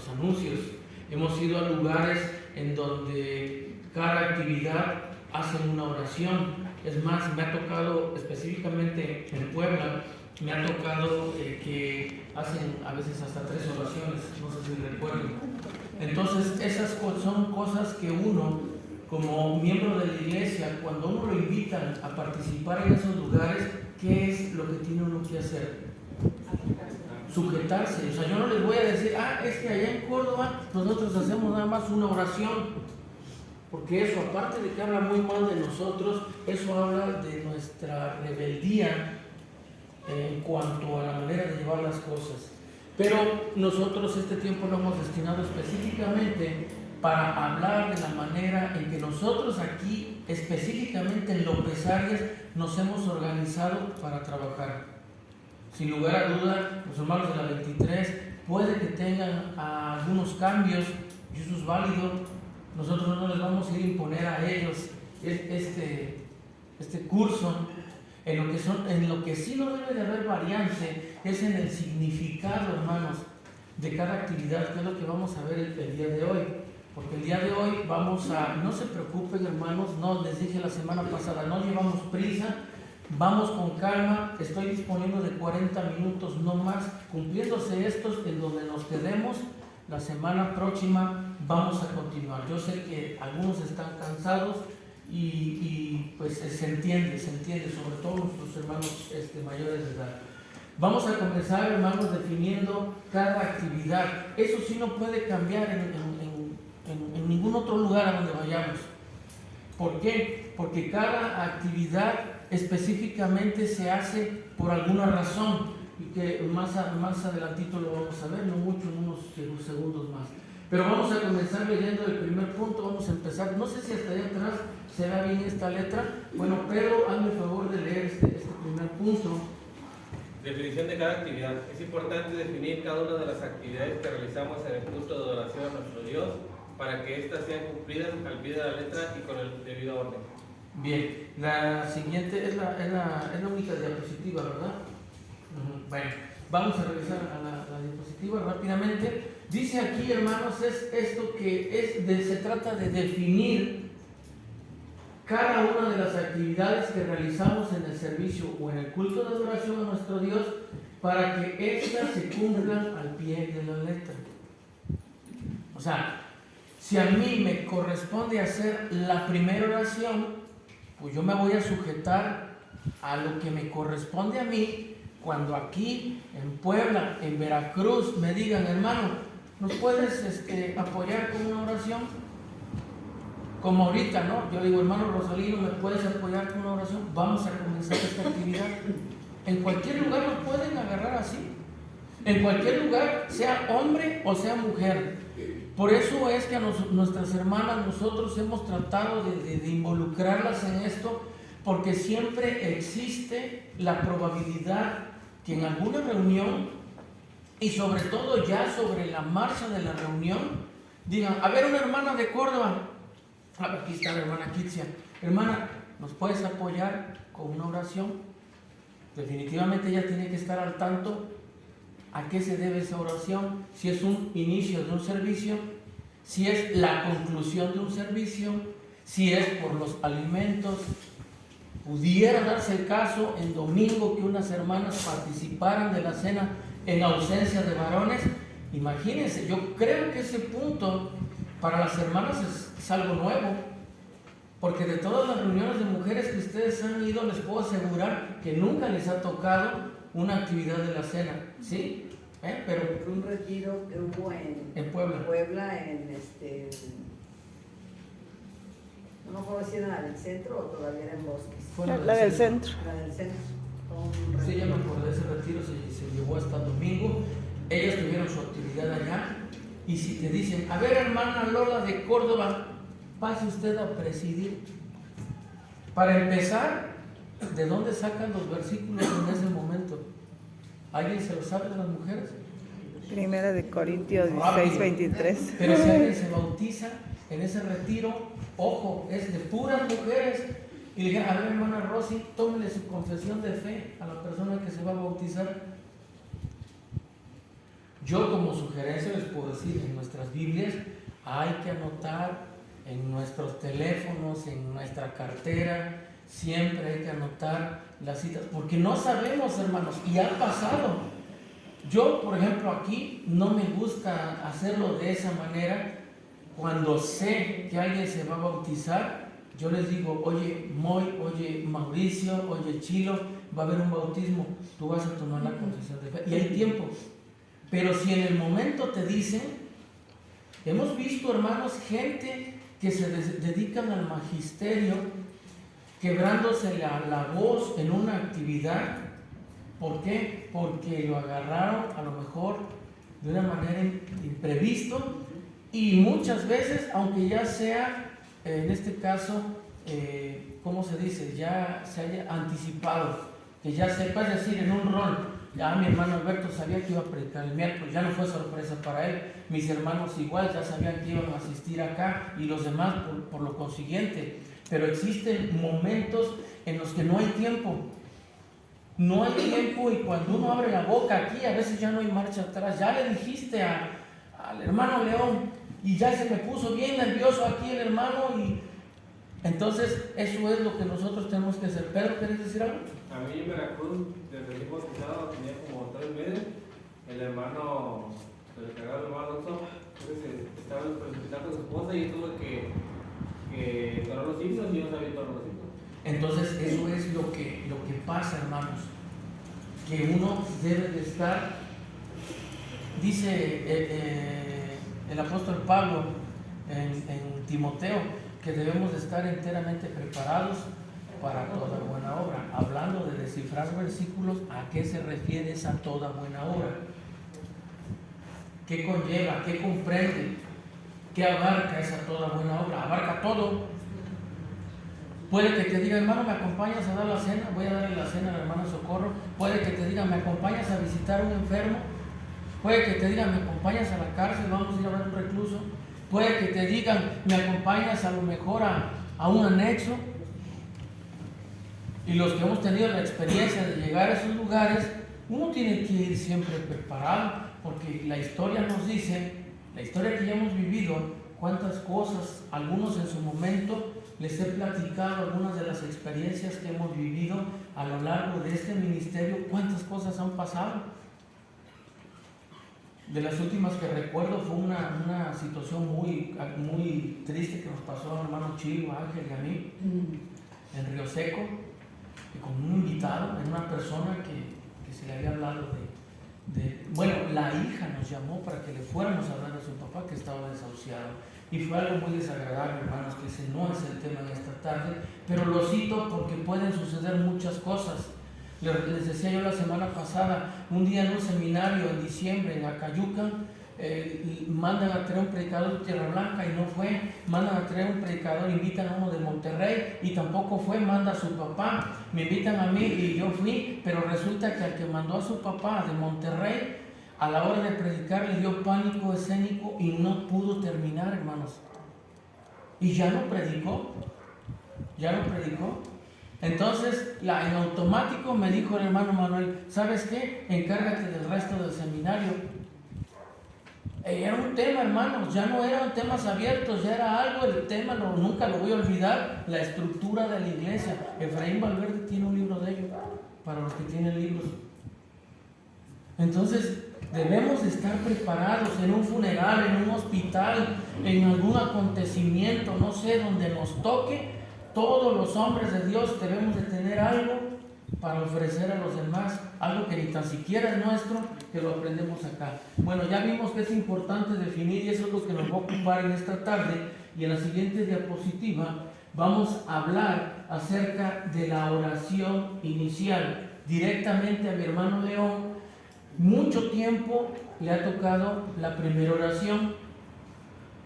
los anuncios. Hemos ido a lugares en donde cada actividad hacen una oración. Es más, me ha tocado específicamente en Puebla, me ha tocado que hacen a veces hasta 3 oraciones, no sé si recuerden. Entonces, esas son cosas que uno, como miembro de la iglesia, cuando uno lo invitan a participar en esos lugares, ¿qué es lo que tiene uno que hacer? Sujetarse. O sea, yo no les voy a decir, es que allá en Córdoba nosotros hacemos nada más una oración, porque eso, aparte de que habla muy mal de nosotros, eso habla de nuestra rebeldía en cuanto a la manera de llevar las cosas. Pero nosotros este tiempo lo hemos destinado específicamente para hablar de la manera en que nosotros aquí, específicamente en López Arias, nos hemos organizado para trabajar. Sin lugar a duda, los hermanos de la 23 puede que tengan algunos cambios, y eso es válido. Nosotros no les vamos a ir a imponer a ellos este curso. En lo que sí no debe de haber variante es en el significado, hermanos, de cada actividad, que es lo que vamos a ver el día de hoy. Porque el día de hoy no se preocupen, hermanos, no les dije la semana pasada, no llevamos prisa, vamos con calma. Estoy disponiendo de 40 minutos, no más. Cumpliéndose estos, en donde nos quedemos, la semana próxima vamos a continuar. Yo sé que algunos están cansados y pues se entiende, sobre todo nuestros hermanos mayores de edad. Vamos a comenzar, hermanos, definiendo cada actividad. Eso sí no puede cambiar en ningún otro lugar a donde vayamos. ¿Por qué? Porque cada actividad específicamente se hace por alguna razón, y que más adelantito lo vamos a ver, no mucho, en unos segundos más. Pero vamos a comenzar leyendo el primer punto. Vamos a empezar, no sé si hasta allá atrás se ve bien esta letra. Bueno, Pedro, hazme el favor de leer este primer punto. Definición de cada actividad. Es importante definir cada una de las actividades que realizamos en el culto de adoración a nuestro Dios, para que éstas sean cumplidas al pie de la letra y con el debido orden. Bien, la siguiente es la única diapositiva, ¿verdad? Bueno, vamos a revisar a la diapositiva rápidamente. Dice aquí, hermanos, es esto que se trata de definir cada una de las actividades que realizamos en el servicio o en el culto de adoración a nuestro Dios, para que éstas se cumplan al pie de la letra. O sea, si a mí me corresponde hacer la primera oración, pues yo me voy a sujetar a lo que me corresponde a mí. Cuando aquí en Puebla, en Veracruz, me digan, hermano, ¿nos puedes apoyar con una oración? Como ahorita, ¿no? Yo digo, hermano Rosalino, ¿me puedes apoyar con una oración? Vamos a comenzar esta actividad. En cualquier lugar nos pueden agarrar así. En cualquier lugar, sea hombre o sea mujer. Por eso es que a nuestras hermanas, nosotros hemos tratado de involucrarlas en esto, porque siempre existe la probabilidad que en alguna reunión, y sobre todo ya sobre la marcha de la reunión, digan, a ver, una hermana de Córdoba, aquí está la hermana Kitsia, hermana, ¿nos puedes apoyar con una oración? Definitivamente ella tiene que estar al tanto a qué se debe esa oración, si es un inicio de un servicio, si es la conclusión de un servicio, si es por los alimentos. Pudiera darse el caso en domingo que unas hermanas participaran de la cena en ausencia de varones. Imagínense, yo creo que ese punto para las hermanas es algo nuevo, porque de todas las reuniones de mujeres que ustedes han ido, les puedo asegurar que nunca les ha tocado una actividad de la cena, ¿sí? Pero un retiro que hubo en Puebla, no me acuerdo si era la del centro o todavía era en Bosques. fue La del centro. La del centro. Sí, ya me acordé, ese retiro se llevó hasta domingo. Ellas tuvieron su actividad allá. Y si te dicen, a ver, hermana Lola de Córdoba, pase usted a presidir. Para empezar, ¿de dónde sacan los versículos en ese momento? ¿Alguien se lo sabe de las mujeres? Primera de Corintios 16, 23. Pero si alguien se bautiza en ese retiro, ojo, es de puras mujeres. Y le dijeron, a ver, hermana Rosy, tómele su confesión de fe a la persona que se va a bautizar. Yo como sugerencia les puedo decir, en nuestras Biblias hay que anotar en nuestros teléfonos, en nuestra cartera, siempre hay que anotar las citas, porque no sabemos, hermanos, y ha pasado. Yo, por ejemplo, aquí no me gusta hacerlo de esa manera. Cuando sé que alguien se va a bautizar, yo les digo, oye Moy, oye Mauricio, oye Chilo, va a haber un bautismo, tú vas a tomar la confesión de fe, y hay tiempo. Pero si en el momento te dicen, hemos visto, hermanos, gente que se dedican al magisterio, quebrándose la voz en una actividad. ¿Por qué? Porque lo agarraron a lo mejor de una manera imprevisto, y muchas veces, aunque ya sea, en este caso, ¿cómo se dice? Ya se haya anticipado, que ya sepa, es decir, en un rol. Ya mi hermano Alberto sabía que iba a predicar el miércoles, ya no fue sorpresa para él. Mis hermanos igual ya sabían que iban a asistir acá, y los demás por lo consiguiente. Pero existen momentos en los que no hay tiempo. No hay tiempo, y cuando uno abre la boca aquí, a veces ya no hay marcha atrás. Ya le dijiste al hermano León, y ya se me puso bien nervioso aquí el hermano, y entonces eso es lo que nosotros tenemos que hacer. Pedro, ¿quieres decir algo? A mí en Veracruz, desde el mismo bautizado, tenía como 3 meses. El hermano, el encargado del hermano Alonso, estaba en el hospital con su esposa, y tuve que tocar los himnos, y yo no sabía tocar los himnos. Entonces eso es lo que pasa, hermanos, que uno debe de estar, dice el apóstol Pablo en Timoteo, que debemos de estar enteramente preparados para toda buena obra. Hablando de descifrar versículos, ¿a qué se refiere esa toda buena obra? ¿Qué conlleva? ¿Qué comprende? ¿Qué abarca esa toda buena obra? Abarca todo. Puede que te diga, hermano, ¿me acompañas a dar la cena? Voy a darle la cena a la hermana Socorro. Puede que te diga, ¿me acompañas a visitar a un enfermo? Puede que te digan, ¿me acompañas a la cárcel? Vamos a ir a ver un recluso. Puede que te digan, ¿me acompañas a lo mejor a un anexo? Y los que hemos tenido la experiencia de llegar a esos lugares, uno tiene que ir siempre preparado, porque la historia nos dice, la historia que ya hemos vivido, cuántas cosas, algunos en su momento, les he platicado algunas de las experiencias que hemos vivido a lo largo de este ministerio, cuántas cosas han pasado. De las últimas que recuerdo fue una situación muy triste que nos pasó a mi hermano Chilo, a Ángel y a mí, en Río Seco, y con un invitado, en una persona que se le había hablado bueno, la hija nos llamó para que le fuéramos a hablar a su papá que estaba desahuciado. Y fue algo muy desagradable, hermanos, que ese no es el tema de esta tarde, pero lo cito porque pueden suceder muchas cosas. Les decía yo la semana pasada, un día en un seminario en diciembre en Acayuca, mandan a traer un predicador de Tierra Blanca y no fue, mandan a traer un predicador, invitan a uno de Monterrey y tampoco fue, manda a su papá, me invitan a mí y yo fui, pero resulta que al que mandó a su papá de Monterrey, a la hora de predicar le dio pánico escénico y no pudo terminar, hermanos. Y ya no predicó. Entonces, en automático me dijo el hermano Manuel, ¿sabes qué? Encárgate del resto del seminario. Era un tema, hermanos, ya no eran temas abiertos, ya era algo, el tema, nunca lo voy a olvidar, la estructura de la iglesia. Efraín Valverde tiene un libro de ello, para los que tienen libros. Entonces, debemos estar preparados en un funeral, en un hospital, en algún acontecimiento, no sé, donde nos toque. Todos los hombres de Dios debemos de tener algo para ofrecer a los demás, algo que ni tan siquiera es nuestro, que lo aprendemos acá. Bueno, ya vimos que es importante definir, y eso es lo que nos va a ocupar en esta tarde, y en la siguiente diapositiva vamos a hablar acerca de la oración inicial, directamente a mi hermano León. Mucho tiempo le ha tocado la primera oración,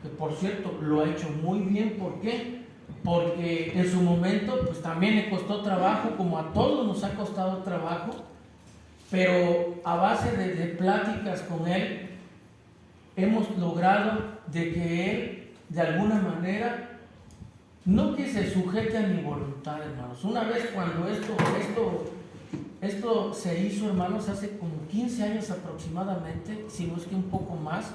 que por cierto lo ha hecho muy bien. ¿Por qué? Porque en su momento pues también le costó trabajo, como a todos nos ha costado trabajo, pero a base de pláticas con él hemos logrado de que él de alguna manera, no que se sujete a mi voluntad, hermanos. Una vez cuando esto Esto se hizo, hermanos, hace como 15 años aproximadamente, si no es que un poco más.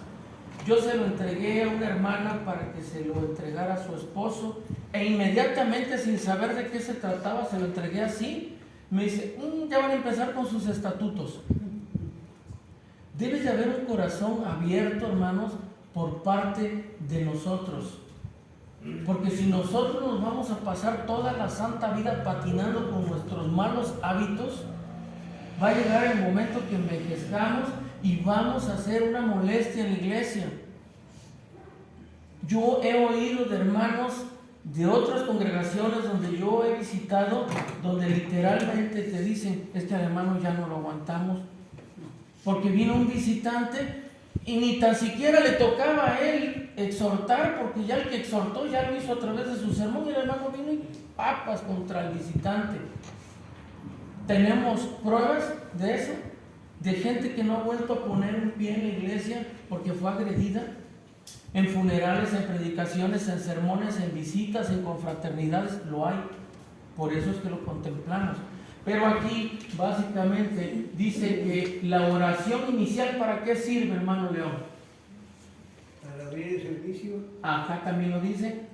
Yo se lo entregué a una hermana para que se lo entregara a su esposo e inmediatamente, sin saber de qué se trataba, se lo entregué así. Me dice, ya van a empezar con sus estatutos. Debe de haber un corazón abierto, hermanos, por parte de nosotros. Porque si nosotros nos vamos a pasar toda la santa vida patinando con nuestros malos hábitos, va a llegar el momento que envejezcamos y vamos a hacer una molestia en la iglesia. Yo he oído de hermanos de otras congregaciones donde yo he visitado, donde literalmente te dicen, es que al hermano ya no lo aguantamos, porque vino un visitante y ni tan siquiera le tocaba a él exhortar, porque ya el que exhortó ya lo hizo a través de su sermón, y el hermano vino y papas contra el visitante. Tenemos pruebas de eso, de gente que no ha vuelto a poner un pie en la iglesia porque fue agredida, en funerales, en predicaciones, en sermones, en visitas, en confraternidades, lo hay. Por eso es que lo contemplamos. Pero aquí básicamente dice que la oración inicial, ¿para qué sirve, hermano León? Para abrir el servicio. Acá también lo dice.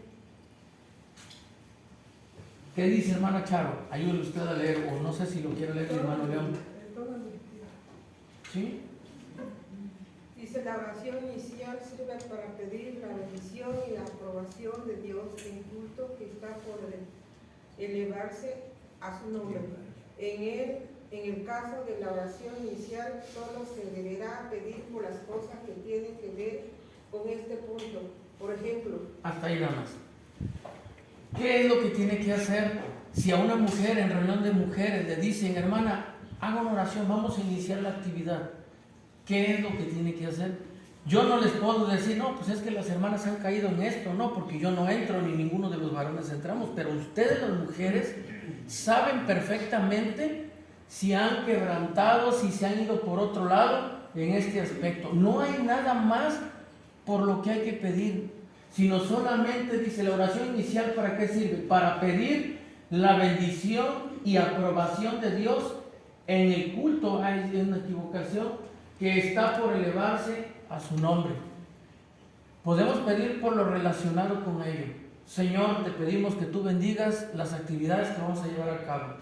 ¿Qué dice, hermana Charo? Ayúdele usted a leer, o no sé si lo quiere leer el hermano León. ¿Sí? Dice, la oración inicial sirve para pedir la bendición y la aprobación de Dios en culto que está por elevarse a su nombre. En el caso de la oración inicial, solo se deberá pedir por las cosas que tienen que ver con este punto. Por ejemplo, hasta ahí nada más. ¿Qué es lo que tiene que hacer si a una mujer en reunión de mujeres le dicen, hermana, haga una oración, vamos a iniciar la actividad? ¿Qué es lo que tiene que hacer? Yo no les puedo decir, no, pues es que las hermanas han caído en esto, no, porque yo no entro ni ninguno de los varones entramos, pero ustedes las mujeres saben perfectamente si han quebrantado, si se han ido por otro lado en este aspecto. No hay nada más por lo que hay que pedir, sino solamente, dice, la oración inicial, ¿para qué sirve? Para pedir la bendición y aprobación de Dios en el culto. Hay una equivocación, que está por elevarse a su nombre. Podemos pedir por lo relacionado con ello. Señor, te pedimos que tú bendigas las actividades que vamos a llevar a cabo.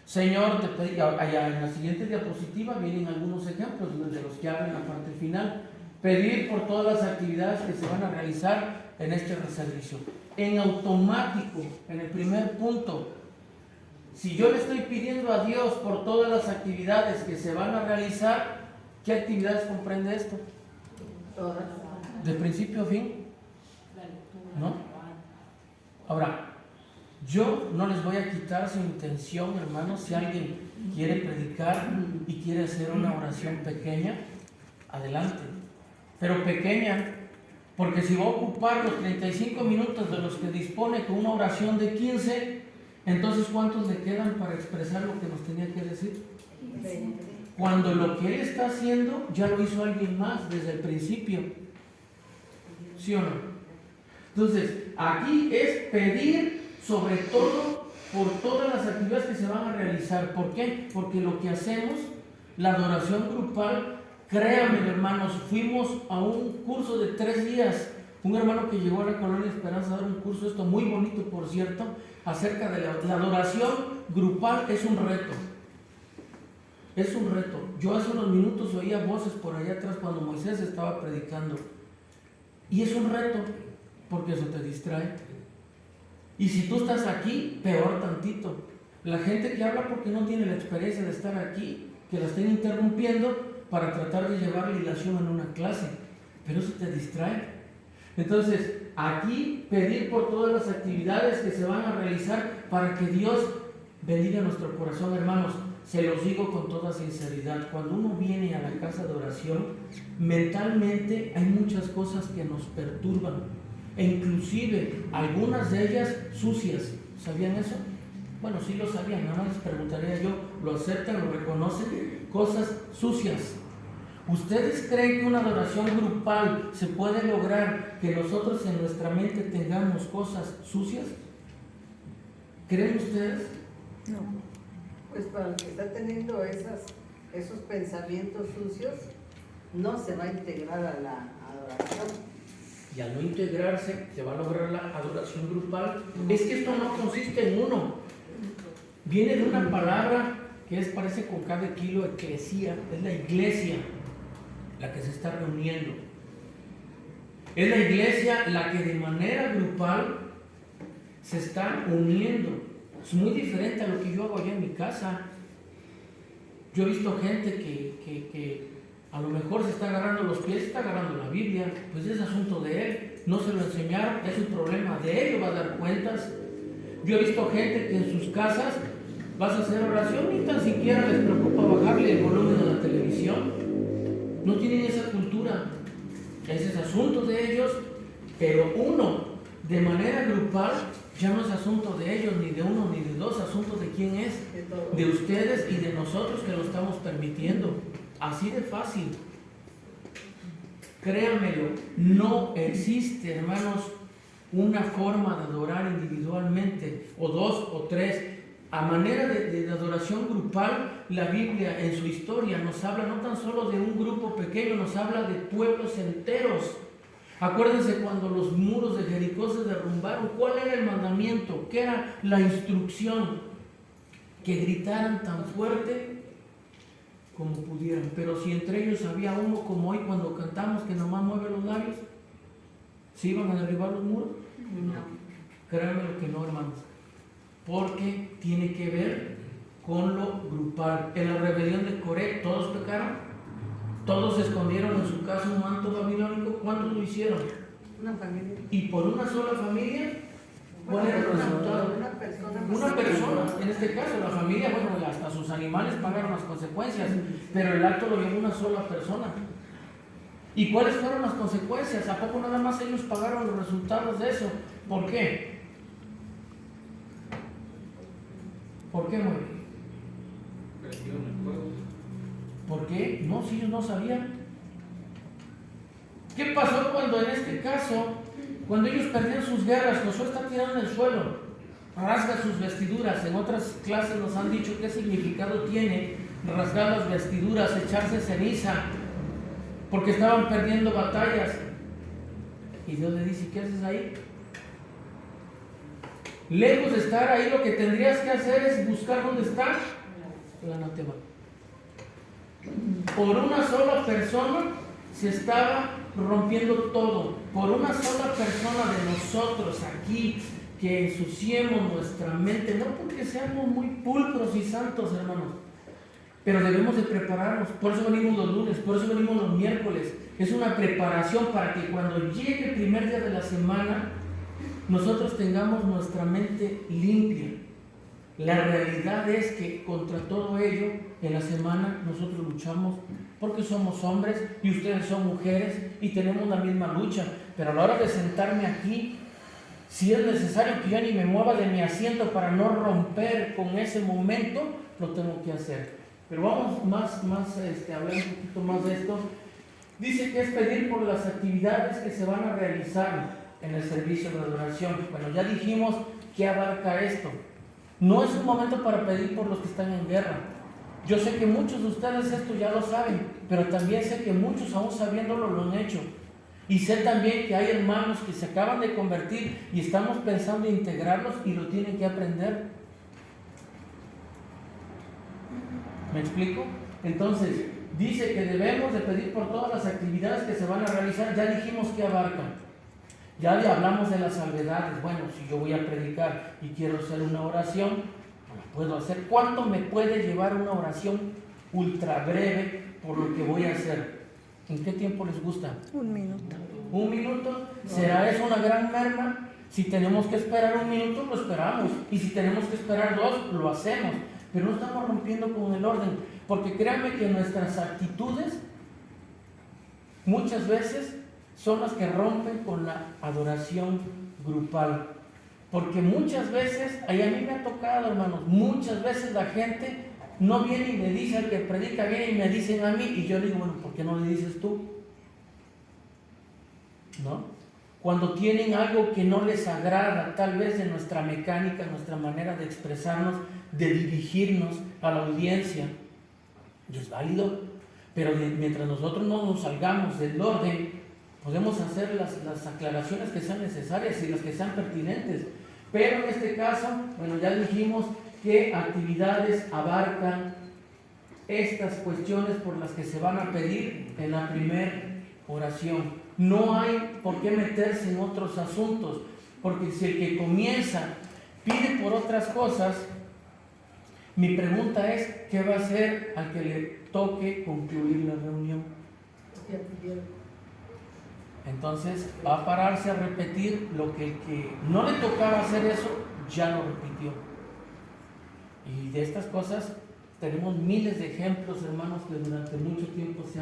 Señor, te pedimos, allá en la siguiente diapositiva vienen algunos ejemplos de los que hablan en la parte final. Pedir por todas las actividades que se van a realizar en este servicio. En automático, en el primer punto, si yo le estoy pidiendo a Dios por todas las actividades que se van a realizar, ¿qué actividades comprende esto? Todas. ¿De principio a fin? ¿No? Ahora, yo no les voy a quitar su intención, hermanos. Si alguien quiere predicar y quiere hacer una oración pequeña, adelante. Pero pequeña, porque si va a ocupar los 35 minutos de los que dispone con una oración de 15, entonces ¿cuántos le quedan para expresar lo que nos tenía que decir? 20. Cuando lo que él está haciendo ya lo hizo alguien más desde el principio. ¿Sí o no? Entonces, aquí es pedir sobre todo por todas las actividades que se van a realizar. ¿Por qué? Porque lo que hacemos, la adoración grupal, créanme, hermanos, fuimos a un curso de 3 días. Un hermano que llegó a la Colonia Esperanza a dar un curso, esto muy bonito, por cierto, acerca de la adoración grupal. Es un reto. Es un reto. Yo hace unos minutos oía voces por allá atrás cuando Moisés estaba predicando. Y es un reto, porque eso te distrae. Y si tú estás aquí, peor tantito. La gente que habla porque no tiene la experiencia de estar aquí, que la estén interrumpiendo para tratar de llevar la ilación en una clase. Pero eso te distrae. Entonces, aquí pedir por todas las actividades que se van a realizar para que Dios bendiga nuestro corazón, hermanos. Se los digo con toda sinceridad, cuando uno viene a la casa de oración, mentalmente hay muchas cosas que nos perturban, e inclusive algunas de ellas sucias. ¿Sabían eso? Bueno, sí lo sabían, nada más les preguntaría yo, ¿lo aceptan, lo reconocen? Cosas sucias. ¿Ustedes creen que una adoración grupal se puede lograr que nosotros en nuestra mente tengamos cosas sucias? ¿Creen ustedes? No. Pues para el que está teniendo esos pensamientos sucios, no se va a integrar a la adoración. Y al no integrarse, se va a lograr la adoración grupal. Es que esto no consiste en uno. Viene de una palabra que parece con cada kilo, eclesía, es la iglesia la que se está reuniendo. Es la iglesia la que de manera grupal se está uniendo. Es muy diferente a lo que yo hago allá en mi casa. Yo he visto gente que a lo mejor se está agarrando los pies, está agarrando la Biblia, pues es asunto de él, no se lo enseñaron, es un problema de él, va a dar cuentas. Yo he visto gente que en sus casas vas a hacer oración y tan siquiera les preocupa bajarle el volumen a la televisión. No tienen esa cultura. Ese es asunto de ellos, pero uno, de manera grupal, ya no es asunto de ellos, ni de uno, ni de dos, asunto de quién es, de ustedes y de nosotros que lo estamos permitiendo. Así de fácil. Créanmelo, no existe, hermanos, una forma de adorar individualmente, o dos o tres. A manera de adoración grupal, la Biblia en su historia nos habla no tan solo de un grupo pequeño, nos habla de pueblos enteros. Acuérdense cuando los muros de Jericó se derrumbaron, ¿cuál era el mandamiento? ¿Qué era la instrucción? Que gritaran tan fuerte como pudieran. Pero si entre ellos había uno como hoy cuando cantamos que nomás mueve los labios, ¿se iban a derribar los muros? No. Créanme lo que no, hermanos. Porque tiene que ver con lo grupal. En la rebelión de Coré, ¿todos pecaron? ¿Todos escondieron en su casa un manto babilónico? ¿Cuántos lo hicieron? Una familia. ¿Y por una sola familia? ¿Cuál era el resultado? Una persona, en este caso la familia, bueno, hasta sus animales pagaron las consecuencias, pero el acto lo llevó una sola persona. ¿Y cuáles fueron las consecuencias? ¿A poco nada más ellos pagaron los resultados de eso? ¿Por qué? ¿Por qué, Moy? Perdieron el juego. ¿Por qué? No, si ellos no sabían. ¿Qué pasó cuando en este caso, cuando ellos perdieron sus guerras, Josué está tirado en el suelo, rasga sus vestiduras? En otras clases nos han dicho qué significado tiene rasgar las vestiduras, echarse ceniza, porque estaban perdiendo batallas. Y Dios le dice, ¿qué haces ahí? Lejos de estar ahí, lo que tendrías que hacer es buscar dónde está el anatema. Por una sola persona se estaba rompiendo todo. Por una sola persona de nosotros aquí, que ensuciemos nuestra mente, no porque seamos muy pulcros y santos, hermanos, pero debemos de prepararnos. Por eso venimos los lunes, por eso venimos los miércoles. Es una preparación para que cuando llegue el primer día de la semana, nosotros tengamos nuestra mente limpia. La realidad es que contra todo ello, en la semana nosotros luchamos porque somos hombres y ustedes son mujeres y tenemos la misma lucha. Pero a la hora de sentarme aquí, si es necesario que yo ni me mueva de mi asiento para no romper con ese momento, lo tengo que hacer. Pero vamos a hablar un poquito más de esto. Dice que es pedir por las actividades que se van a realizar en el servicio de adoración. Bueno, ya dijimos qué abarca esto. No es un momento para pedir por los que están en guerra. Yo sé que muchos de ustedes esto ya lo saben, pero también sé que muchos aún sabiéndolo lo han hecho. Y sé también que hay hermanos que se acaban de convertir y estamos pensando en integrarlos y lo tienen que aprender. ¿Me explico? Entonces, dice que debemos de pedir por todas las actividades que se van a realizar. Ya dijimos que abarcan. Ya le hablamos de las salvedades. Bueno, si yo voy a predicar y quiero hacer una oración, no la puedo hacer. ¿Cuánto me puede llevar una oración ultra breve por lo que voy a hacer? ¿En qué tiempo les gusta? 1 minuto. ¿1 minuto? ¿Será eso una gran merma? Si tenemos que esperar 1 minuto, lo esperamos. Y si tenemos que esperar 2, lo hacemos. Pero no estamos rompiendo con el orden. Porque créanme que nuestras actitudes muchas veces son las que rompen con la adoración grupal. Porque muchas veces, y a mí me ha tocado, hermanos, muchas veces la gente no viene y me dice, al que predica viene y me dicen a mí, y yo digo, bueno, ¿por qué no le dices tú? ¿No? cuando tienen algo que no les agrada, tal vez de nuestra mecánica, nuestra manera de expresarnos, de dirigirnos a la audiencia, y es válido, pero mientras nosotros no nos salgamos del orden, podemos hacer las aclaraciones que sean necesarias y las que sean pertinentes. Pero en este caso, bueno, ya dijimos que actividades abarcan estas cuestiones por las que se van a pedir en la primera oración. No hay por qué meterse en otros asuntos, porque si el que comienza pide por otras cosas, mi pregunta es, ¿qué va a hacer al que le toque concluir la reunión? Entonces va a pararse a repetir lo que el que no le tocaba hacer eso, ya lo repitió. Y de estas cosas tenemos miles de ejemplos, hermanos, que durante mucho tiempo se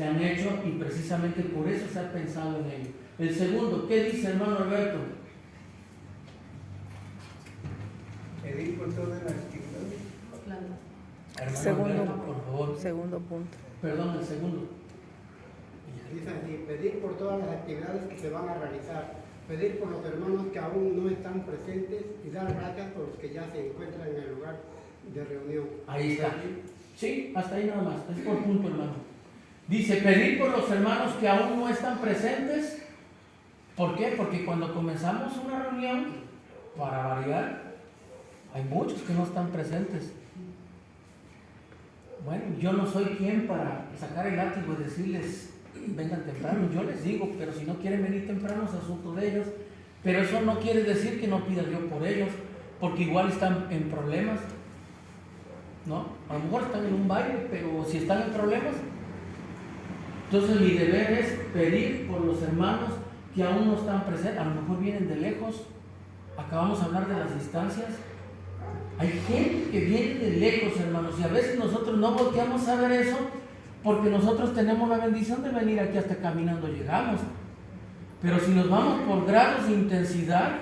han hecho, y precisamente por eso se ha pensado en ello. El segundo, ¿qué dice, hermano Alberto? Pedir por todas las actividades. Hermano Segundo. Alberto, por favor. Segundo punto. Perdón, el segundo. Dice así, pedir por todas las actividades que se van a realizar, pedir por los hermanos que aún no están presentes y dar gracias por los que ya se encuentran en el lugar de reunión. Ahí está. Sí, hasta ahí nada más. Es por punto, hermano. Dice, pedir por los hermanos que aún no están presentes. ¿Por qué? Porque cuando comenzamos una reunión, para variar, hay muchos que no están presentes. Bueno, yo no soy quien para sacar el látigo y decirles, vengan temprano. Yo les digo, pero si no quieren venir temprano es asunto de ellos. Pero eso no quiere decir que no pida yo por ellos, porque igual están en problemas, ¿no? A lo mejor están en un baile, pero si están en problemas, entonces mi deber es pedir por los hermanos que aún no están presentes. A lo mejor vienen de lejos. Acabamos de hablar de las distancias. Hay gente que viene de lejos, hermanos, y a veces nosotros no volteamos a ver eso porque nosotros tenemos la bendición de venir aquí hasta caminando llegamos. Pero si nos vamos por grados de intensidad,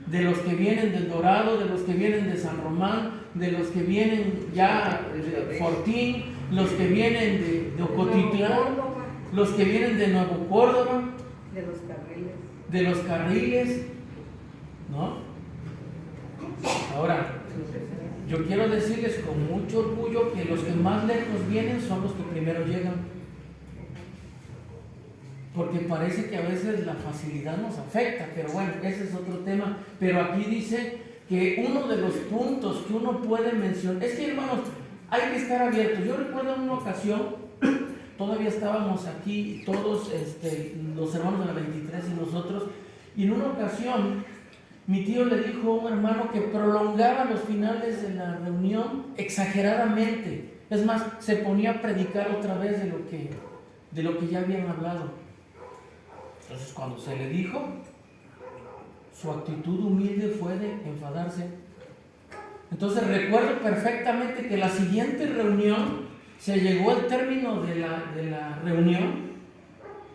de los que vienen del Dorado, de los que vienen de San Román, de los que vienen ya de Fortín, los que vienen de Ocotitlán, los que vienen de Nuevo Córdoba, de los carriles, ¿no? Ahora, yo quiero decirles con mucho orgullo que los que más lejos vienen son los que primero llegan. Porque parece que a veces la facilidad nos afecta, pero bueno, ese es otro tema. Pero aquí dice que uno de los puntos que uno puede mencionar, es que, hermanos, hay que estar abiertos. Yo recuerdo en una ocasión, todavía estábamos aquí todos, los hermanos de la 23 y nosotros, y en una ocasión mi tío le dijo a un hermano que prolongaba los finales de la reunión exageradamente. Es más, se ponía a predicar otra vez de lo que ya habían hablado. Entonces, cuando se le dijo, su actitud humilde fue de enfadarse. Entonces, recuerdo perfectamente que la siguiente reunión, se llegó al término de la reunión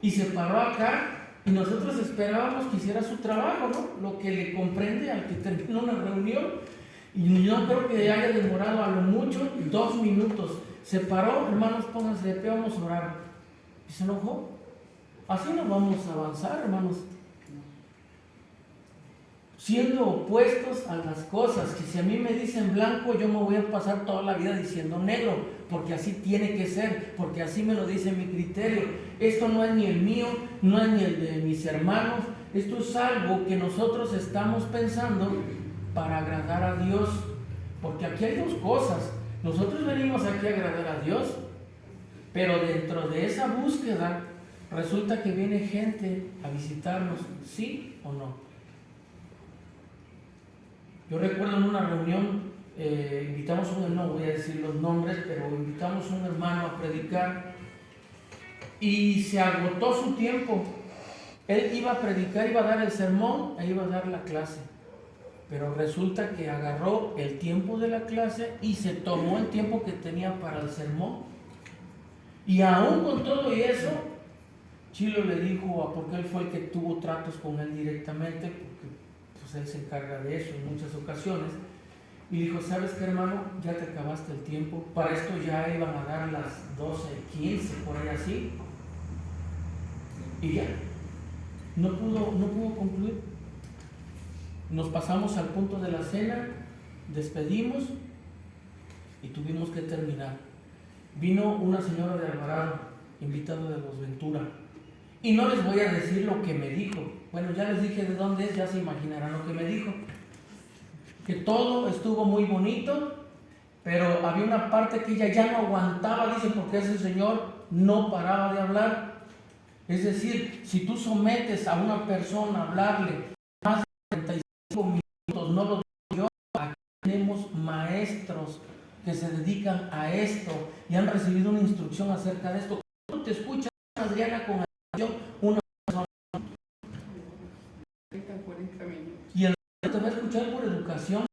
y se paró acá. Y nosotros esperábamos que hiciera su trabajo, ¿no? Lo que le comprende al que terminó una reunión. Y yo creo que haya demorado a lo mucho 2 minutos. Se paró, hermanos, pónganse de pie, vamos a orar. Y se enojó. Así no vamos a avanzar, hermanos. Siendo opuestos a las cosas, que si a mí me dicen blanco, yo me voy a pasar toda la vida diciendo negro, porque así tiene que ser, porque así me lo dice mi criterio. Esto no es ni el mío, no es ni el de mis hermanos, esto es algo que nosotros estamos pensando para agradar a Dios, porque aquí hay 2 cosas. Nosotros venimos aquí a agradar a Dios, pero dentro de esa búsqueda resulta que viene gente a visitarnos, ¿sí o no? Yo recuerdo en una reunión, invitamos no voy a decir los nombres, pero invitamos a un hermano a predicar y se agotó su tiempo. Él iba a predicar, iba a dar el sermón e iba a dar la clase, pero resulta que agarró el tiempo de la clase y se tomó el tiempo que tenía para el sermón. Y aún con todo y eso, Chilo le dijo, porque él fue el que tuvo tratos con él directamente, porque pues él se encarga de eso en muchas ocasiones, y dijo, ¿sabes qué, hermano? Ya te acabaste el tiempo. Para esto ya iban a dar las 12:15, por ahí así, y ya. no pudo concluir. Nos pasamos al punto de la cena, despedimos y tuvimos que terminar. Vino una señora de Alvarado, invitada de los Ventura, y no les voy a decir lo que me dijo. Bueno, ya les dije de dónde es, ya se imaginarán lo que me dijo. Que todo estuvo muy bonito, pero había una parte que ella ya no aguantaba, dice, porque ese señor no paraba de hablar. Es decir, si tú sometes a una persona a hablarle más de 35 minutos, no lo digo yo, aquí tenemos maestros que se dedican a esto y han recibido una instrucción acerca de esto. Tú te escuchas, Adriana, con atención, una persona. Y el te va a escuchar por educación,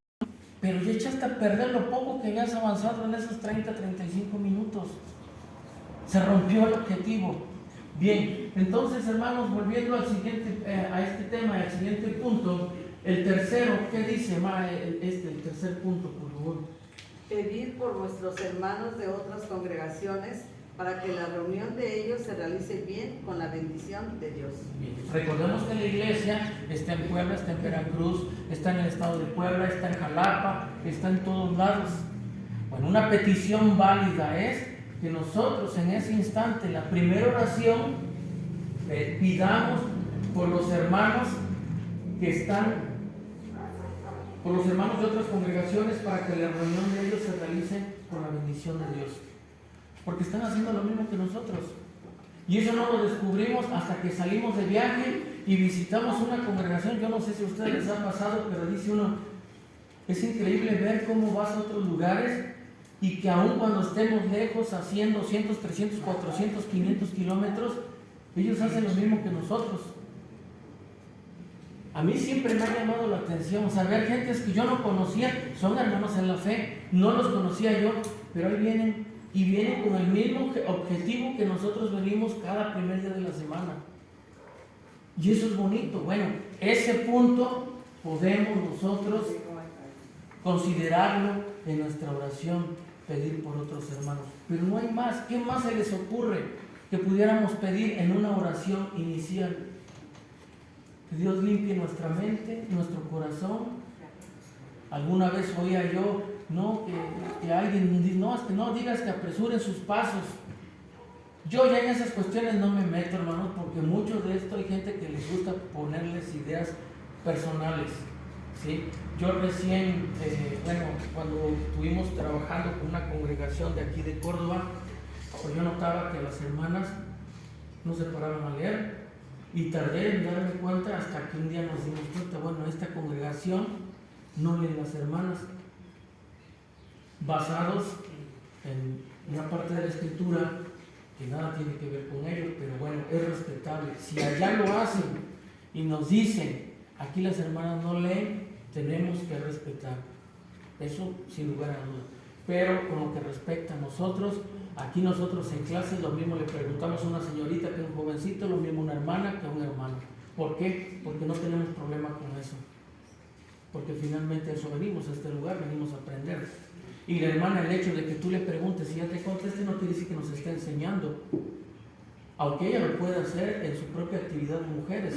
pero ya echaste a perder lo poco que habías avanzado en esos 30-35 minutos. Se rompió el objetivo. Bien, entonces, hermanos, volviendo al siguiente, a este tema, al siguiente punto, el tercero, ¿qué dice, el tercer punto, por favor? Pedir por nuestros hermanos de otras congregaciones para que la reunión de ellos se realice bien con la bendición de Dios. Bien. Recordemos que la iglesia está en Puebla, está en Veracruz, está en el estado de Puebla, está en Jalapa, está en todos lados. Bueno, una petición válida es que nosotros en ese instante, la primera oración, pidamos por los hermanos que están, por los hermanos de otras congregaciones, para que la reunión de ellos se realice con la bendición de Dios. Porque están haciendo lo mismo que nosotros. Y eso no lo descubrimos hasta que salimos de viaje y visitamos una congregación. Yo no sé si a ustedes les ha pasado, pero dice uno, es increíble ver cómo vas a otros lugares y que aun cuando estemos lejos, a 100, 200, 300, 400, 500 kilómetros, ellos hacen lo mismo que nosotros. A mí siempre me ha llamado la atención saber gentes que yo no conocía, son hermanos en la fe, no los conocía yo, pero ahí vienen y vienen con el mismo objetivo que nosotros venimos cada primer día de la semana. Y eso es bonito. Bueno, ese punto podemos nosotros considerarlo en nuestra oración, pedir por otros hermanos. Pero no hay más. ¿Qué más se les ocurre que pudiéramos pedir en una oración inicial? Que Dios limpie nuestra mente, nuestro corazón. Alguna vez oía yo, no, que alguien dice, no, es que no digas que apresuren sus pasos. Yo ya en esas cuestiones no me meto, hermanos, porque mucho de esto hay gente que les gusta ponerles ideas personales, ¿sí? Yo recién, cuando estuvimos trabajando con una congregación de aquí de Córdoba, pues yo notaba que las hermanas no se paraban a leer y tardé en darme cuenta hasta que un día nos dimos cuenta, bueno, esta congregación no leen las hermanas, basados en una parte de la escritura que nada tiene que ver con ellos, pero bueno, es respetable. Si allá lo hacen y nos dicen, aquí las hermanas no leen, tenemos que respetar. Eso sin lugar a dudas. Pero con lo que respecta a nosotros, aquí nosotros en clase lo mismo le preguntamos a una señorita que a un jovencito, lo mismo a una hermana que a un hermano. ¿Por qué? Porque no tenemos problema con eso. Porque finalmente a eso venimos a este lugar, venimos a aprender. Y la hermana, el hecho de que tú le preguntes y ya te conteste no quiere decir que nos esté enseñando, aunque ella lo puede hacer en su propia actividad de mujeres,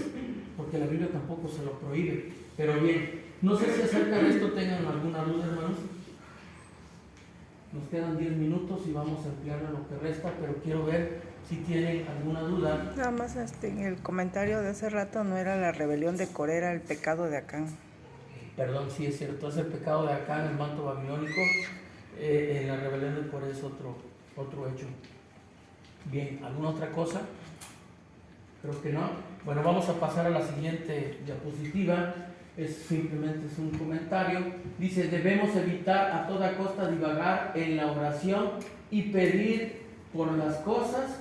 porque la Biblia tampoco se lo prohíbe. Pero bien, no sé si acerca de esto tengan alguna duda, hermanos. Nos quedan 10 minutos y vamos a emplear lo que resta, pero quiero ver si tienen alguna duda. Nada más en el comentario de hace rato no era la rebelión de Coré, era el pecado de Acán. Perdón, sí es cierto, es el pecado de Acán, el manto babilónico. La rebelión de Coré es otro hecho. Bien, ¿alguna otra cosa? Creo que no. Bueno, vamos a pasar a la siguiente diapositiva. Simplemente es un comentario. Dice, debemos evitar a toda costa divagar en la oración y pedir por las cosas.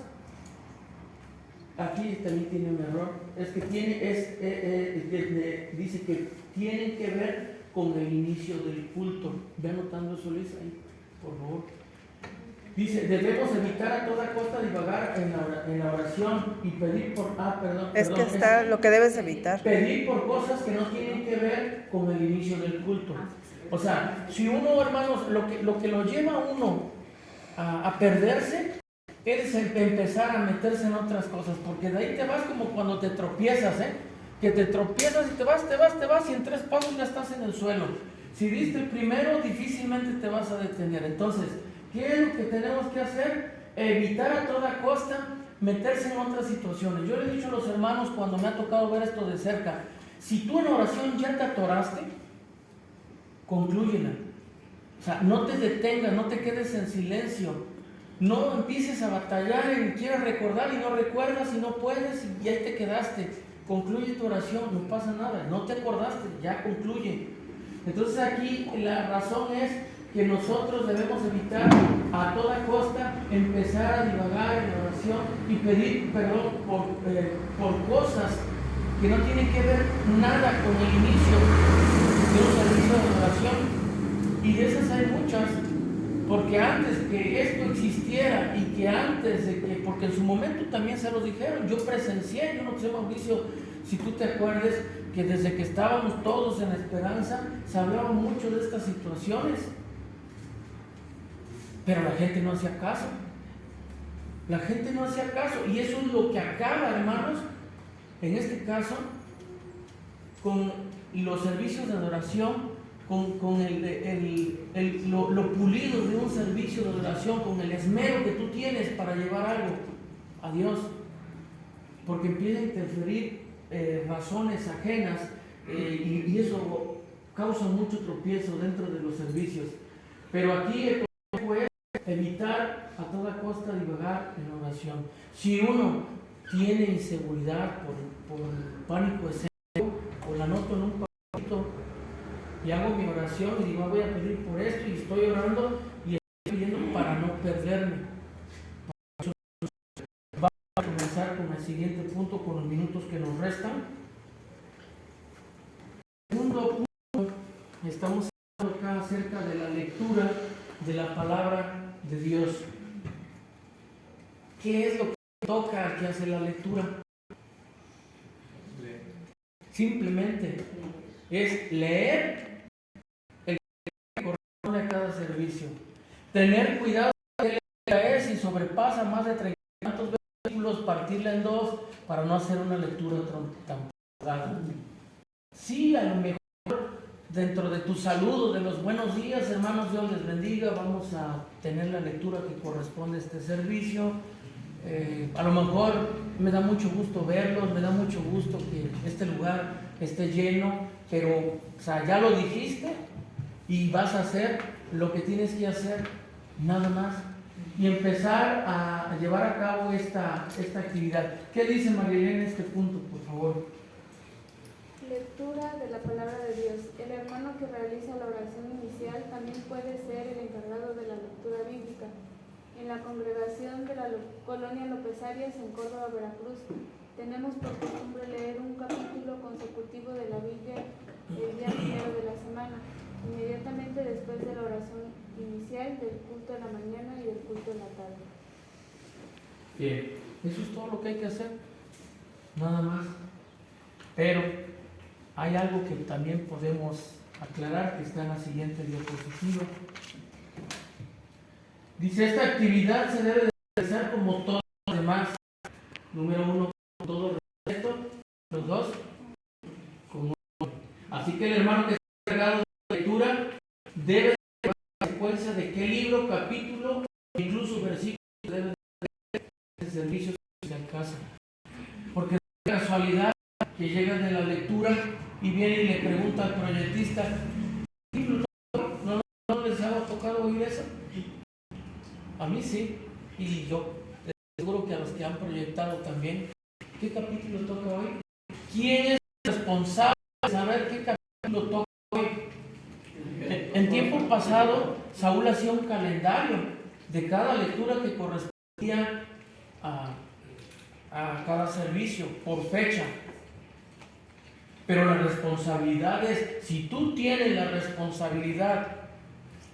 Aquí también tiene un error. Es que dice que tienen que ver con el inicio del culto. Ve anotando eso, Luis, ahí, por favor. Dice, debemos evitar a toda costa divagar en la oración y pedir por... Que está lo que debes evitar. Pedir por cosas que no tienen que ver con el inicio del culto. O sea, si uno, hermanos, lo que lo lleva a uno a perderse es empezar a meterse en otras cosas, porque de ahí te vas como cuando te tropiezas, que te tropiezas y te vas, y en 3 pasos ya estás en el suelo. Si diste el primero, difícilmente te vas a detener. Entonces, ¿qué es lo que tenemos que hacer? Evitar a toda costa meterse en otras situaciones. Yo le he dicho a los hermanos cuando me ha tocado ver esto de cerca, si tú en oración ya te atoraste, conclúyela. O sea, no te detengas, no te quedes en silencio, no empieces a batallar y quieras recordar y no recuerdas y no puedes y ahí te quedaste. Concluye tu oración, no pasa nada, no te acordaste, ya concluye. Entonces aquí la razón es que nosotros debemos evitar a toda costa empezar a divagar en la oración y pedir perdón por cosas que no tienen que ver nada con el inicio de un servicio de oración. Y de esas hay muchas, porque antes que esto existiera y que antes de que, porque en su momento también se los dijeron, yo presencié, yo no sé, Mauricio, si tú te acuerdas, que desde que estábamos todos en esperanza, se hablaba mucho de estas situaciones, pero la gente no hacía caso. La gente no hacía caso, y eso es lo que acaba, hermanos, en este caso, con los servicios de adoración, con lo pulido de un servicio de adoración, con el esmero que tú tienes para llevar algo a Dios, porque empieza a interferir razones ajenas y eso causa mucho tropiezo dentro de los servicios. Pero aquí el consejo es evitar a toda costa divagar en oración. Si uno tiene inseguridad por pánico escénico, o la anoto en un papelito y hago mi oración y digo, voy a pedir por esto, y estoy orando y estoy pidiendo para no perderme. Vamos a comenzar con el siguiente punto, con los minutos que nos restan. Segundo punto, estamos hablando acá acerca de la lectura de la palabra de Dios. ¿Qué es lo que toca al que hace la lectura? Simplemente es leer el que corresponde a cada servicio. Tener cuidado de qué letra es, si sobrepasa más de 30 versículos, partirla en 2 para no hacer una lectura tan pesada. Sí, a lo mejor dentro de tu saludo, de los buenos días, hermanos, Dios les bendiga, vamos a tener la lectura que corresponde a este servicio. A lo mejor me da mucho gusto verlos, me da mucho gusto que este lugar esté lleno, pero o sea, ya lo dijiste y vas a hacer lo que tienes que hacer, nada más, y empezar a llevar a cabo esta actividad. ¿Qué dice María en este punto, por favor? Lectura de la palabra de Dios. El hermano que realiza la oración inicial también puede ser el encargado de la lectura bíblica. En la congregación de la colonia López Arias en Córdoba, Veracruz, tenemos por costumbre leer un capítulo consecutivo de la Biblia el día primero de la semana, inmediatamente después de la oración inicial del culto de la mañana y del culto de la tarde. Bien, eso es todo lo que hay que hacer, nada más. Pero hay algo que también podemos aclarar, que está en la siguiente diapositiva. Dice, esta actividad se debe de realizar como todas las demás. Número 1, con todo respeto. Número 2, con orden. Así que el hermano que está encargado de la lectura debe de llevar la secuencia de qué libro, capítulo e incluso versículo debe de leer el servicio que se alcanza. Porque es casualidad que llegan de la lectura y viene y le pregunta al proyectista, ¿no les ha tocado oír eso? A mí sí, y yo seguro que a los que han proyectado también. ¿Qué capítulo toca hoy? ¿Quién es responsable de saber qué capítulo toca hoy? En tiempo pasado, Saúl hacía un calendario de cada lectura que correspondía a cada servicio por fecha. Pero la responsabilidad es, si tú tienes la responsabilidad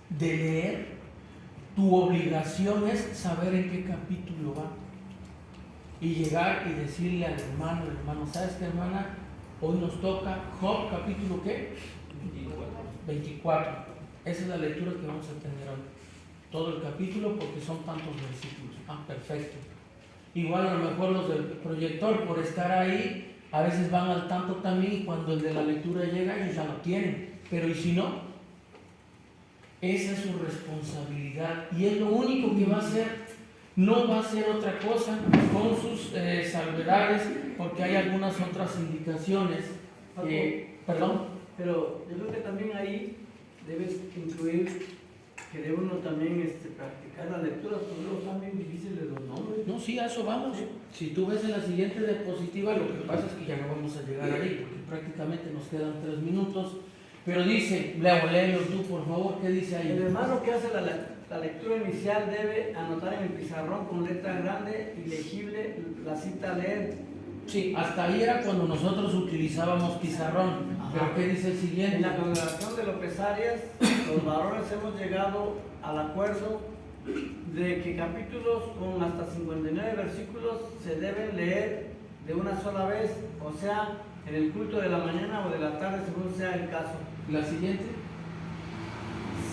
de leer, tu obligación es saber en qué capítulo va. Y llegar y decirle al hermano, ¿sabes qué, hermana? Hoy nos toca Job, capítulo ¿qué? 24. Esa es la lectura que vamos a tener hoy. todo el capítulo porque son tantos versículos. Ah, perfecto. Igual a lo mejor los del proyector, por estar ahí, a veces van al tanto también y cuando el de la lectura llega ellos ya lo tienen. Pero ¿y si no? Esa es su responsabilidad y es lo único que va a hacer. No va a ser otra cosa con sus salvedades, porque hay algunas otras indicaciones. Perdón. Pero yo creo que también ahí debes incluir que debe uno también practicar las lecturas, porque luego son bien difíciles los nombres. No, sí, a eso vamos. Si tú ves en la siguiente diapositiva, lo que pasa es que ya no vamos a llegar ahí, porque prácticamente nos quedan 3 minutos. Pero dice, léelo tú por favor, ¿qué dice ahí? El hermano que hace la lectura inicial debe anotar en el pizarrón con letra grande y legible la cita a leer. Sí, hasta ahí era cuando nosotros utilizábamos pizarrón. Ajá. Pero ¿qué dice el siguiente? En la congregación de López Arias, los varones hemos llegado al acuerdo de que capítulos con hasta 59 versículos se deben leer de una sola vez, o sea, en el culto de la mañana o de la tarde, según sea el caso. La siguiente.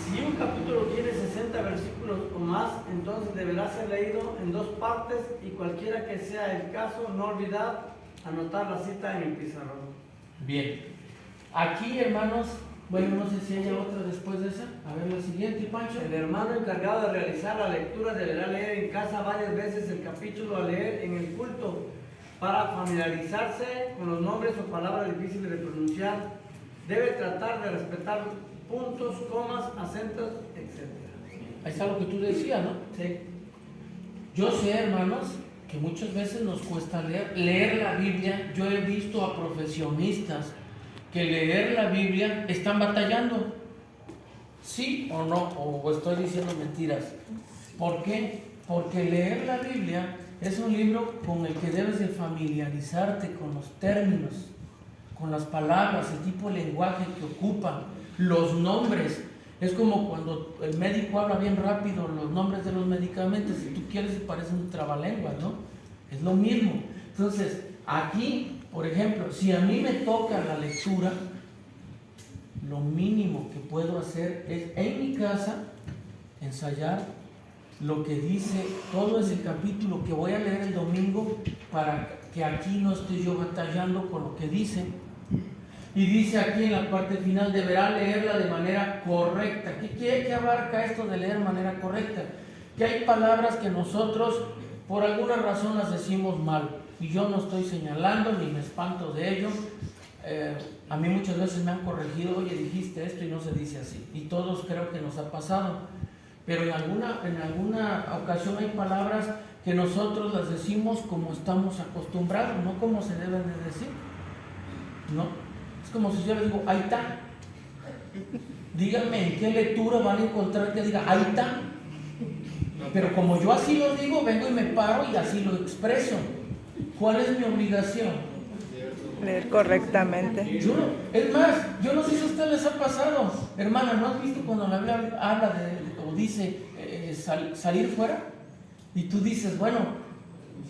Si un capítulo tiene 60 versículos o más, entonces deberá ser leído en 2 partes y cualquiera que sea el caso, no olvidar anotar la cita en el pizarrón. Bien. Aquí, hermanos, bueno, no sé si haya otra después de esa. A ver, la siguiente, Pancho. El hermano encargado de realizar la lectura deberá leer en casa varias veces el capítulo a leer en el culto para familiarizarse con los nombres o palabras difíciles de pronunciar. Debe tratar de respetar puntos, comas, acentos, etc. Ahí está lo que tú decías, ¿no? Sí. Yo sé, hermanos, que muchas veces nos cuesta leer la Biblia. Yo he visto a profesionistas que leer la Biblia están batallando. ¿Sí o no? O estoy diciendo mentiras. ¿Por qué? Porque leer la Biblia es un libro con el que debes de familiarizarte con los términos, con las palabras, el tipo de lenguaje que ocupan, los nombres. Es como cuando el médico habla bien rápido los nombres de los medicamentos, si tú quieres parece un trabalenguas, ¿no? Es lo mismo. Entonces, aquí, por ejemplo, si a mí me toca la lectura, lo mínimo que puedo hacer es en mi casa ensayar lo que dice todo ese capítulo que voy a leer el domingo, para que aquí no esté yo batallando con lo que dice. Y dice aquí en la parte final, deberá leerla de manera correcta. ¿Qué abarca esto de leer de manera correcta? Que hay palabras que nosotros por alguna razón las decimos mal, y yo no estoy señalando ni me espanto de ello. A mí muchas veces me han corregido, oye, dijiste esto y no se dice así, y todos creo que nos ha pasado. Pero en alguna ocasión hay palabras que nosotros las decimos como estamos acostumbrados, no como se deben de decir, ¿no? Es como si yo les digo, ahí está. Díganme en qué lectura van a encontrar que diga, ahí está. Pero como yo así lo digo, vengo y me paro y así lo expreso. ¿Cuál es mi obligación? Leer correctamente. Es más, yo no sé si a ustedes les ha pasado, hermana, ¿no has visto cuando la Biblia habla de, o dice salir fuera? Y tú dices, bueno,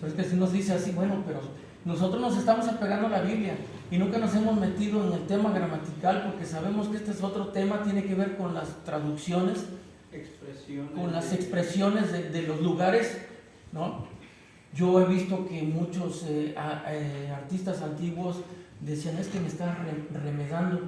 pero es que si nos dice así, bueno, pero nosotros nos estamos apegando a la Biblia y nunca nos hemos metido en el tema gramatical, porque sabemos que este es otro tema, tiene que ver con las traducciones, con las expresiones de los lugares, ¿no? Yo he visto que muchos artistas antiguos decían, es que me está remedando.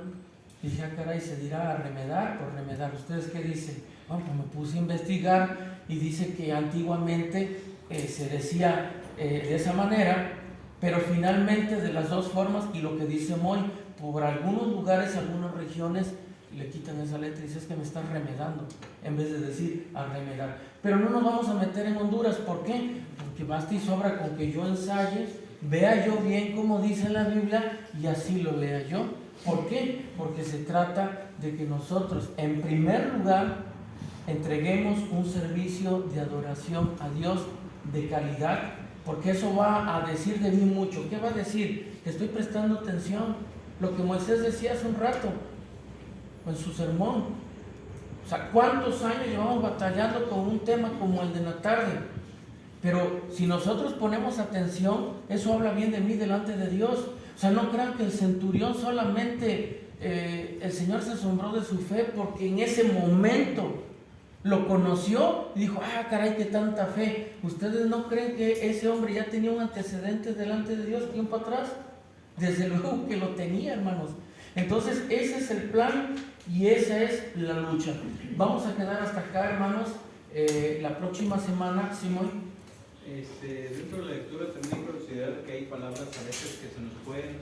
Y dije, caray, ¿se dirá remedar o remedar? ¿Ustedes qué dicen? Bueno, pues me puse a investigar y dice que antiguamente se decía de esa manera, pero finalmente de las dos formas, y lo que dice Moy, por algunos lugares, algunas regiones, le quitan esa letra y dice, es que me están remedando, en vez de decir a remedar. Pero no nos vamos a meter en Honduras, ¿por qué? Porque basta y sobra con que yo ensaye, vea yo bien cómo dice la Biblia y así lo lea yo. ¿Por qué? Porque se trata de que nosotros, en primer lugar, entreguemos un servicio de adoración a Dios de calidad, porque eso va a decir de mí mucho. ¿Qué va a decir? Que estoy prestando atención. Lo que Moisés decía hace un rato en su sermón. O sea, ¿cuántos años llevamos batallando con un tema como el de la tarde? Pero si nosotros ponemos atención, eso habla bien de mí delante de Dios. O sea, no crean que el centurión solamente el Señor se asombró de su fe porque en ese momento Lo conoció y dijo, ah, caray, qué tanta fe. ¿Ustedes no creen que ese hombre ya tenía un antecedente delante de Dios tiempo atrás? Desde luego que lo tenía, hermanos. Entonces, ese es el plan y esa es la lucha. Vamos a quedar hasta acá, hermanos. La próxima semana, Simón. Dentro de la lectura también hay que considerar que hay palabras a veces que se nos pueden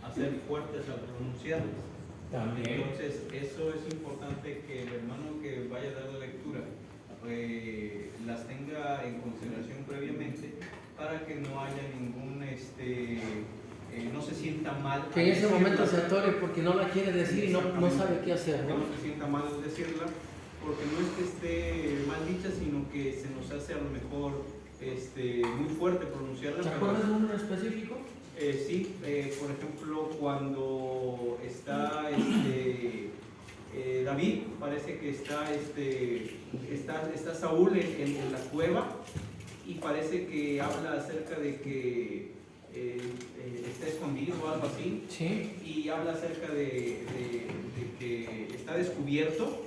hacer fuertes al pronunciarlas. También. Entonces, eso es importante que el hermano que vaya a dar la lectura las tenga en consideración previamente para que no haya ningún, no se sienta mal. Que en ese momento se atore porque no la quiere decir y no sabe qué hacer, Que ¿no? no se sienta mal al decirla, porque no es que esté mal dicha, sino que se nos hace a lo mejor muy fuerte pronunciarla. ¿Te acuerdas de uno específico? Sí, por ejemplo, cuando está David, parece que está Saúl en la cueva y parece que habla acerca de que está escondido o algo así. Sí. Y habla acerca de que está descubierto.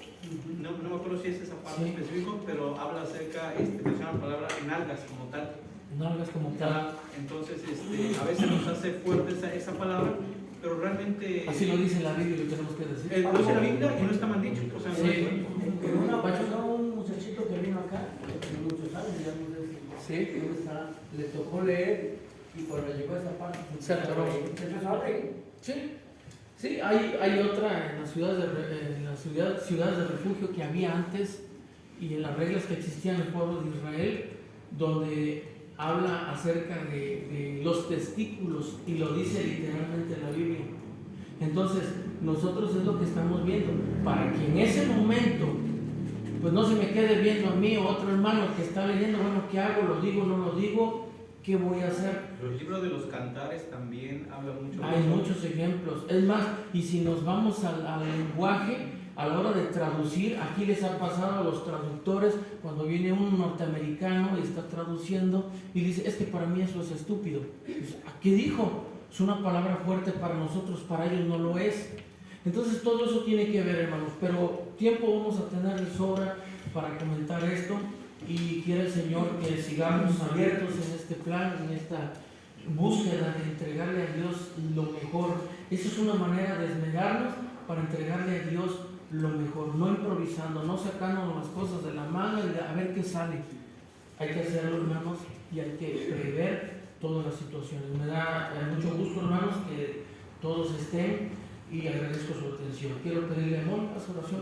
No me acuerdo si es esa parte específica, pero habla acerca, menciona la palabra en algas como tal. Nalgas como tal. Entonces, a veces nos hace fuerte esa palabra, pero realmente... Así lo dice la Biblia y lo tenemos que decir. Lo dice la Biblia y no está mal dicho. O sea, Sí. En una ocasión un muchachito que vino acá, hace muchos años, ya no sé Sí. dónde está, le tocó leer y cuando llegó a esa parte Se atoró. se empezó a reír. Sí, sí, hay otra en las ciudades de refugio que había antes y en las reglas que existían en el pueblo de Israel, donde habla acerca de los testículos y lo dice literalmente la Biblia. Entonces, nosotros es lo que estamos viendo, para que en ese momento, pues no se me quede viendo a mí o otro hermano que está leyendo, bueno, ¿qué hago? ¿Lo digo? ¿No lo digo? ¿Qué voy a hacer? Los libros de los cantares también hablan mucho de Hay eso. muchos ejemplos. Es más, y si nos vamos al lenguaje, a la hora de traducir, aquí les ha pasado a los traductores cuando viene un norteamericano y está traduciendo y dice, es que para mí eso es estúpido. Dice, ¿qué dijo? Es una palabra fuerte para nosotros, para ellos no lo es. Entonces todo eso tiene que ver, hermanos, pero tiempo vamos a tener de sobra para comentar esto. Y quiere el Señor que sigamos abiertos en este plan, en esta búsqueda de entregarle a Dios lo mejor. Esa es una manera de esmerarnos para entregarle a Dios lo mejor, no improvisando, no sacándonos las cosas de la mano y a ver qué sale. Hay que hacerlo, hermanos, y hay que prever todas las situaciones. Me da mucho gusto, hermanos, que todos estén y agradezco su atención. Quiero pedirle amor a su oración.